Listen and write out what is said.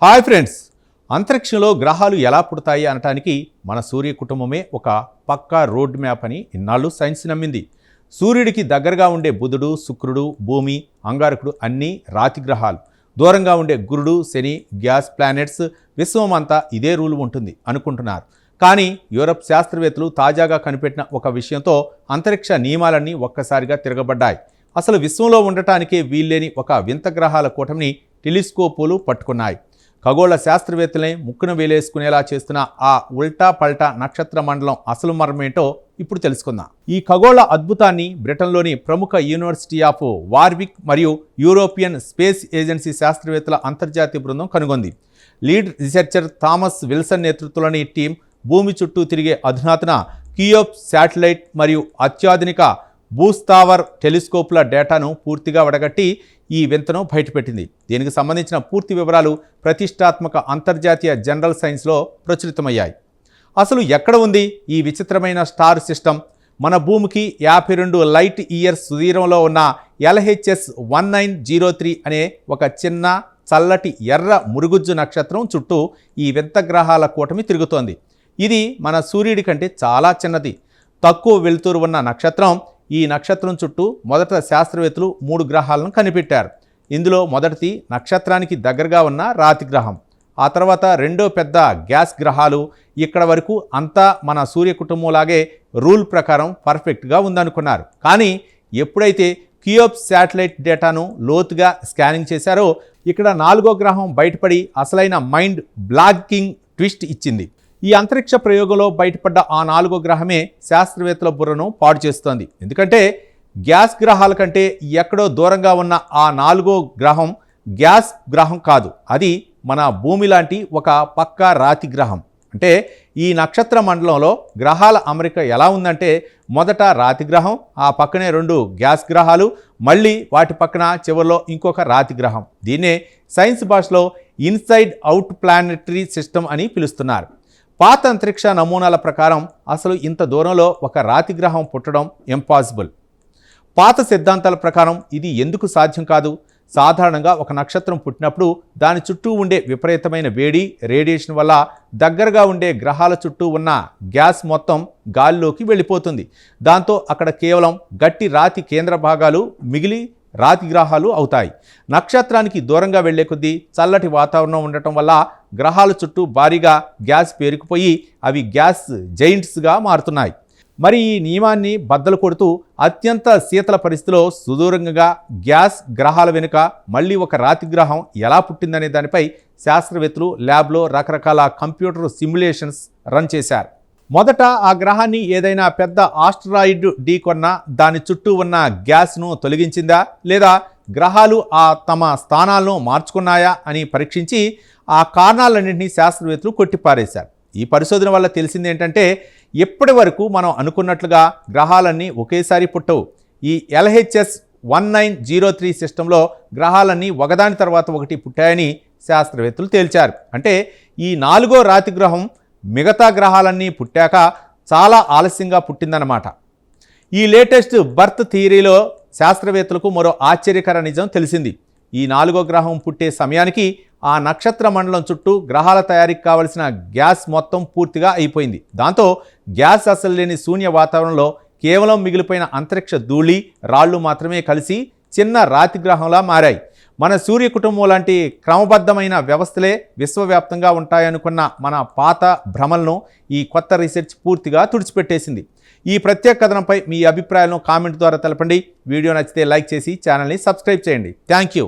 Hi friends, అంతరిక్షంలో గ్రహాలు ఎలా పుడతాయి అనటానికి మన సూర్య కుటుంబమే ఒక పక్కా రోడ్ మ్యాప్ అని ఇన్నాళ్ళు సైన్స్ నమ్మింది. సూర్యుడికి దగ్గరగా ఉండే బుధుడు, శుక్రుడు, భూమి, అంగారకుడు అన్నీ రాతి గ్రహాలు. దూరంగా ఉండే గురుడు, శని, గ్యాస్ ప్లానెట్స్, విశ్వం అంతా ఇదే రూల్ ఉంటుంది అనుకుంటున్నారు. కానీ యూరప్ శాస్త్రవేత్తలు తాజాగా కనిపెట్టిన ఒక విషయంతో అంతరిక్ష నియమాలన్నీ ఒక్కసారిగా తిరగబడ్డాయి. అసలు విశ్వంలో ఉండటానికే వీల్లేని ఒక వింత గ్రహాల కూటమిని టెలిస్కోపులు పట్టుకున్నాయి. ఖగోళ శాస్త్రవేత్తలే ముక్కున వేలేసుకునేలా చేస్తున్న ఆ ఉల్టా పల్టా నక్షత్ర మండలం అసలు మర్మేంటో ఇప్పుడు తెలుసుకుందాం. ఈ ఖగోళ అద్భుతాన్ని బ్రిటన్లోని ప్రముఖ యూనివర్సిటీ ఆఫ్ వార్విక్ మరియు యూరోపియన్ స్పేస్ ఏజెన్సీ శాస్త్రవేత్తల అంతర్జాతీయ బృందం కనుగొంది. లీడ్ రీసెర్చర్ థామస్ విల్సన్ నేతృత్వంలోని టీం భూమి చుట్టూ తిరిగే అధునాతన కియోప్ శాటిలైట్ మరియు అత్యాధునిక భూస్థావర్ టెలిస్కోప్ల డేటాను పూర్తిగా వడగట్టి ఈ వింతను బయటపెట్టింది. దీనికి సంబంధించిన పూర్తి వివరాలు ప్రతిష్టాత్మక అంతర్జాతీయ జనరల్ సైన్స్లో ప్రచురితమయ్యాయి. అసలు ఎక్కడ ఉంది ఈ విచిత్రమైన స్టార్ సిస్టమ్? మన భూమికి 52 లైట్ ఇయర్స్ సుదూరంలో ఉన్న LHS 1903 అనే ఒక చిన్న చల్లటి ఎర్ర మురుగుజ్జు నక్షత్రం చుట్టూ ఈ వింత గ్రహాల కూటమి తిరుగుతోంది. ఇది మన సూర్యుడి కంటే చాలా చిన్నది, తక్కువ వెలుతురు ఉన్న నక్షత్రం. ఈ నక్షత్రం చుట్టూ మొదట శాస్త్రవేత్తలు 3 గ్రహాలను కనిపెట్టారు. ఇందులో మొదటిది నక్షత్రానికి దగ్గరగా ఉన్న రాతి గ్రహం, ఆ తర్వాత రెండో పెద్ద గ్యాస్ గ్రహాలు. ఇక్కడ వరకు అంతా మన సూర్య కుటుంబంలాగే రూల్ ప్రకారం పర్ఫెక్ట్గా ఉందనుకున్నారు. కానీ ఎప్పుడైతే కియోప్ శాటిలైట్ డేటాను లోతుగా స్కానింగ్ చేశారో ఇక్కడ 4వ గ్రహం బయటపడి అసలైన మైండ్ బ్లాకింగ్ ట్విస్ట్ ఇచ్చింది. ఈ అంతరిక్ష ప్రయోగంలో బయటపడ్డ ఆ 4వ గ్రహమే శాస్త్రవేత్తల బుర్రను పాడు చేస్తోంది. ఎందుకంటే గ్యాస్ గ్రహాల కంటే ఎక్కడో దూరంగా ఉన్న ఆ 4వ గ్రహం గ్యాస్ గ్రహం కాదు, అది మన భూమి లాంటి ఒక పక్కా రాతి గ్రహం. అంటే ఈ నక్షత్ర మండలంలో గ్రహాల అమరిక ఎలా ఉందంటే మొదట రాతి గ్రహం, ఆ పక్కనే 2 గ్యాస్ గ్రహాలు, మళ్ళీ వాటి పక్కన చివరిలో ఇంకొక రాతి గ్రహం. దీన్నే సైన్స్ భాషలో ఇన్సైడ్ అవుట్ ప్లానెటరీ సిస్టమ్ అని పిలుస్తున్నారు. పాత అంతరిక్ష నమూనాల ప్రకారం అసలు ఇంత దూరంలో ఒక రాతి గ్రహం పుట్టడం ఇంపాసిబుల్. పాత సిద్ధాంతాల ప్రకారం ఇది ఎందుకు సాధ్యం కాదు? సాధారణంగా ఒక నక్షత్రం పుట్టినప్పుడు దాని చుట్టూ ఉండే విపరీతమైన వేడి, రేడియేషన్ వల్ల దగ్గరగా ఉండే గ్రహాల చుట్టూ ఉన్న గ్యాస్ మొత్తం గాలిలోకి వెళ్ళిపోతుంది. దాంతో అక్కడ కేవలం గట్టి రాతి కేంద్ర భాగాలు మిగిలి రాతి గ్రహాలు అవుతాయి. నక్షత్రానికి దూరంగా వెళ్లే కొద్దీ చల్లటి వాతావరణం ఉండటం వల్ల గ్రహాల చుట్టూ భారీగా గ్యాస్ పేరుకుపోయి అవి గ్యాస్ జైంట్స్గా మారుతున్నాయి. మరి ఈ నియమాన్ని బద్దలు కొడుతూ అత్యంత శీతల పరిస్థితిలో సుదూరంగా గ్యాస్ గ్రహాల వెనుక మళ్ళీ ఒక రాతి గ్రహం ఎలా పుట్టిందనే దానిపై శాస్త్రవేత్తలు ల్యాబ్లో రకరకాల కంప్యూటర్ సిమ్యులేషన్స్ రన్ చేశారు. మొదట ఆ గ్రహాన్ని ఏదైనా పెద్ద ఆస్ట్రాయిడ్ ఢీకొన్నా దాని చుట్టూ ఉన్న గ్యాస్ను తొలగించిందా, లేదా గ్రహాలు తమ స్థానాలను మార్చుకున్నాయా అని పరీక్షించి ఆ కారణాలన్నింటినీ శాస్త్రవేత్తలు కొట్టిపారేశారు. ఈ పరిశోధన వల్ల తెలిసింది ఏంటంటే ఇప్పటి వరకు మనం అనుకున్నట్లుగా గ్రహాలన్నీ ఒకేసారి పుట్టవు. ఈ LHS 1903 సిస్టంలో గ్రహాలన్నీ ఒకదాని తర్వాత ఒకటి పుట్టాయని శాస్త్రవేత్తలు తేల్చారు. అంటే ఈ 4వ రాతి గ్రహం మిగతా గ్రహాలన్నీ పుట్టాక చాలా ఆలస్యంగా పుట్టిందన్నమాట. ఈ లేటెస్ట్ బర్త్ థియరీలో శాస్త్రవేత్తలకు మరో ఆశ్చర్యకర నిజం తెలిసింది. ఈ 4వ గ్రహం పుట్టే సమయానికి ఆ నక్షత్ర మండలం చుట్టూ గ్రహాల తయారీకి కావలసిన గ్యాస్ మొత్తం పూర్తిగా అయిపోయింది. దాంతో గ్యాస్ అసలు లేని శూన్య వాతావరణంలో కేవలం మిగిలిపోయిన అంతరిక్ష ధూళి, రాళ్లు మాత్రమే కలిసి చిన్న రాతి గ్రహంలా మారాయి. మన సూర్య కుటుంబం లాంటి క్రమబద్ధమైన వ్యవస్థలే విశ్వవ్యాప్తంగా ఉంటాయనుకున్న మన పాత భ్రమలను ఈ కొత్త రీసెర్చ్ పూర్తిగా తుడిచిపెట్టేసింది. ఈ ప్రత్యేక కథనంపై మీ అభిప్రాయాలను కామెంట్ ద్వారా తెలపండి. వీడియో నచ్చితే లైక్ చేసి ఛానల్ని సబ్స్క్రైబ్ చేయండి. Thank you.